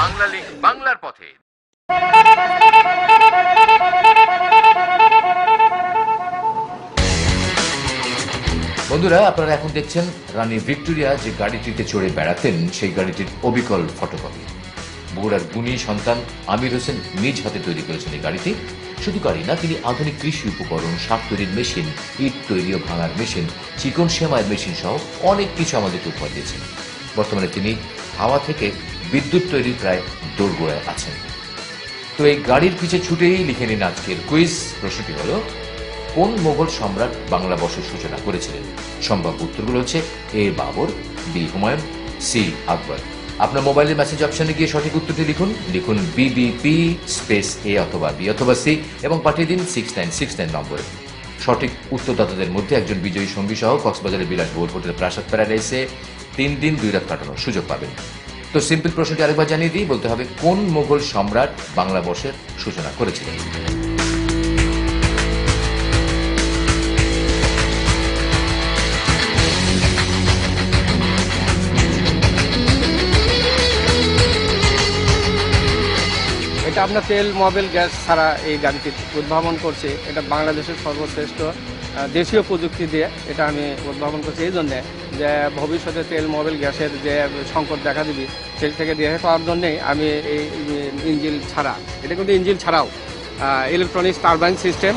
Bangla link বাংলার পথে। বন্ধুরা, আপনারা এখন দেখছেন রানী ভিক্টোরিয়া যে গাড়িটিতে চড়ে বেড়াতেন সেই গাড়িটির অবিকল ফটোকপি। বগুড়ার গুণী সন্তান আমির হোসেন নিজ হাতে তৈরি করেছেন এই গাড়িটি। শুধু গাড়ি না, তিনি আধুনিক কৃষি উপকরণ, সার তৈরির মেশিন, ইট তৈরি ও ভাঙার মেশিন, চিকন সেমাইয়ের মেশিন সহ অনেক কিছু আমাদেরকে উপহার দিয়েছেন। বর্তমানে তিনি হাওয়া থেকে বিদ্যুৎ তৈরির প্রায় দোরগোড়ায় আছেন। তো এই গাড়ির পিছে ছুটেই লিখে নিন আজকের কুইজ। প্রশ্নটি হল, কোন মোগল সম্রাট বাংলা বর্ষের সূচনা করেছিলেন? সম্ভাব্য উত্তরগুলো হচ্ছে এ বাবর, বি হুমায়ুন, সি আকবর। আপনার মোবাইলের মেসেজ অপশনে গিয়ে সঠিক উত্তরটি লিখুন বিবিপি স্পেস এ অথবা বি অথবা সি এবং পাঠিয়ে দিন 6969 নম্বরে। সঠিক উত্তরদাতাদের মধ্যে একজন বিজয়ী সঙ্গী সহ কক্সবাজারের বিলাসবহুল হোটেল প্রাসাদ প্যারাডাইসে 3 দিন 2 রাত কাটানোর সুযোগ পাবেন। তো সিম্পল প্রশ্নটি আরেকবার জানিয়ে দিই, বলতে হবে কোন মোগল সম্রাট বাংলা বর্ষের সূচনা করেছিলেন? এটা আপনার তেল মোবিল গ্যাস ছাড়া এই গাড়িটি উদ্ভাবন করছি। এটা বাংলাদেশের সর্বশ্রেষ্ঠ দেশীয় প্রযুক্তি দিয়ে এটা আমি উদ্ভাবন করছি এই জন্যে যে ভবিষ্যতে তেল মোবিল গ্যাসের যে সংকট দেখা দিবি সেই থেকে রেহাই পাওয়ার জন্যেই আমি এই ইঞ্জিন ছাড়া, এটা কিন্তু ইঞ্জিন ছাড়াও ইলেকট্রনিক্স টারবাইন সিস্টেম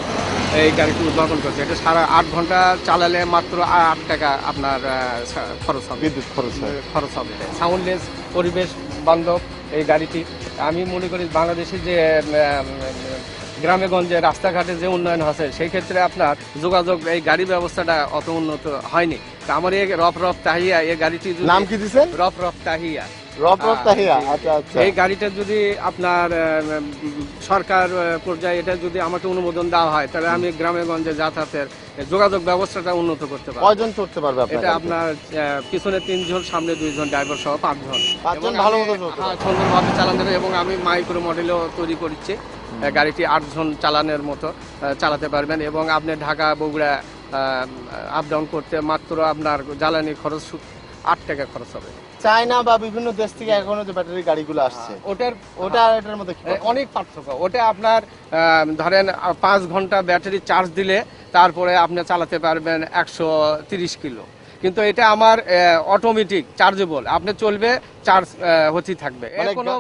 এই গাড়িটি উদ্ভাবন করছে। এটা সারা 8 ঘন্টা চালালে মাত্র 8 টাকা আপনার খরচ হবে, বিদ্যুৎ খরচ হবে। সাউন্ডলেস, পরিবেশ বান্ধব এই গাড়িটি। আমি মনে করি বাংলাদেশের যে গ্রামে গঞ্জে রাস্তাঘাটে যে উন্নয়ন হচ্ছে সেই ক্ষেত্রে আপনার যোগাযোগ এই গাড়ি ব্যবস্থাটা অত উন্নত হয়নি। তা আমার এই রফ তাহিয়া এই গাড়িটি নাম কি দিয়েছেন? রফ তাহিয়া। এই গাড়িটা যদি আপনার সরকার পর্যায়ে এটা যদি আমাকে অনুমোদন দেওয়া হয় তাহলে আমি গ্রামে গঞ্জে যাতায়াতের যোগাযোগ ব্যবস্থাটা উন্নত করতে পারবো। কয়জন চড়তে পারবে? এটা আপনার পিছনে 3 জন, সামনে 2 জন, ড্রাইভার সহ 5 জন। ভালো মতো সুন্দরভাবে চালানো যাবে এবং আমি মাইক্রো মডেলও তৈরি করছি। গাড়িটি 8 জন চালানোর মতো চালাতে পারবেন এবং আপনি ঢাকা বগুড়া আপ ডাউন করতে মাত্র আপনার জ্বালানি খরচ 8 টাকা খরচ হবে। চায়না বা বিভিন্ন দেশ থেকে এখনো যে ব্যাটারি গাড়িগুলো আসছে ওটার মধ্যে অনেক পার্থক্য। ওটা আপনার ধরেন 5 ঘন্টা ব্যাটারি চার্জ দিলে তারপরে আপনি চালাতে পারবেন 130 কিলো। কিন্তু এটা আমার অটোমেটিক চার্জেবল, আপনি চলবে চার্জ হতেই থাকবে, কোনো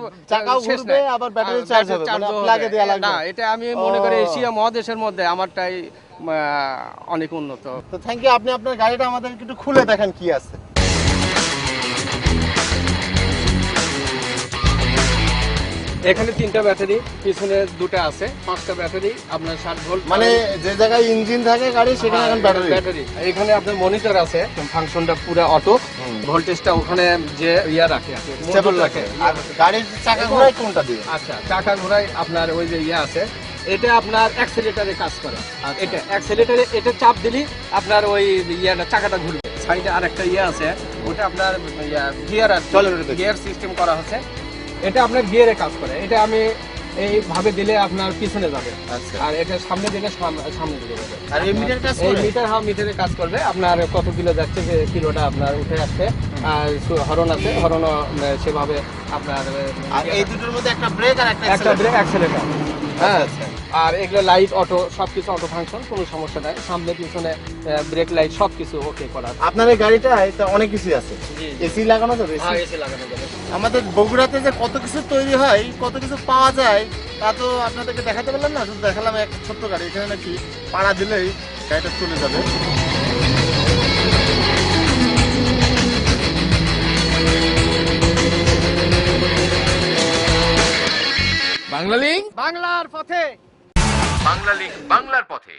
শেষ নাই। আবার ব্যাটারি চার্জ হবে, প্লাগে দেয়া লাগবে না। এটা আমি মনে করি এশিয়া মহাদেশের মধ্যে আমারটাই অনেক উন্নত। তো থ্যাংক ইউ। আপনি আপনার গাড়িটা আমাদের একটু খুলে দেখেন কি আছে। এখানে 3টা ব্যাটারি, পিছনে 2টা আছে, 5টা ব্যাটারি আপনার 60 ভোল্ট। মানে যে জায়গায় ইঞ্জিন থাকে গাড়ি সেখানে এখন ব্যাটারি। এখানে আপনার মনিটর আছে, ফাংশনটা পুরো অটো, ভোল্টেজটা ওখানে যে ইয়া রাখে, স্টেবল রাখে। আর গাড়ির চাকা ঘোরায় কোনটা দিয়ে? আচ্ছা, চাকা ঘোরায় আপনার ওই যে ইয়া আছে, এটা আপনার অ্যাক্সেলেটরে কাজ করে। এটা অ্যাক্সেলেটরে এটা চাপ দিলি আপনার ওই ইয়াটা চাকাটা ঘুরবে। সাইডে আরেকটা ইয়া আছে, ওটা আপনার গিয়ার আর গিয়ার সিস্টেম করা হচ্ছে। এটা আপনার গিয়ারে কাজ করে। এটা আমি এইভাবে দিলে আপনার পিছনে যাবে, আর এটা সামনে দিলে সামনে দিকে যাবে। আর এই মিটার কাজ করে? মিটারে কাজ করবে। আপনার কত কিলো যাচ্ছে যে কিলোটা আপনার উঠে আসছে। আর হরন আছে, হরনও সেভাবে আপনার। আর এই দুটোর মধ্যে একটা ব্রেক আর একটা ব্রেক, অ্যাক্সেলেটর। হ্যাঁ, আর এগুলো লাইট অটো, সবকিছু অটো ফাংশন, কোনো সমস্যা নাই। সামনে পিছনে ব্রেক লাইট সবকিছু ওকে করা। আপনার এই গাড়িটায় তো অনেক কিছু আছে। এসি লাগানো যাবে? এসি লাগানো যাবে। আমাদের বগুড়াতে যে কত কিছু তৈরি হয়, কত কিছু পাওয়া যায় তা তো আপনাদেরকে দেখাতে পারলাম না। শুধু দেখালাম এক ছোট্ট গাড়ি। এখানে নাকি পাড়া দিলেই গাড়িটা চলে যাবে। বাংলা লিংক বাংলার পথে। বাংলা লিংক বাংলার পথে।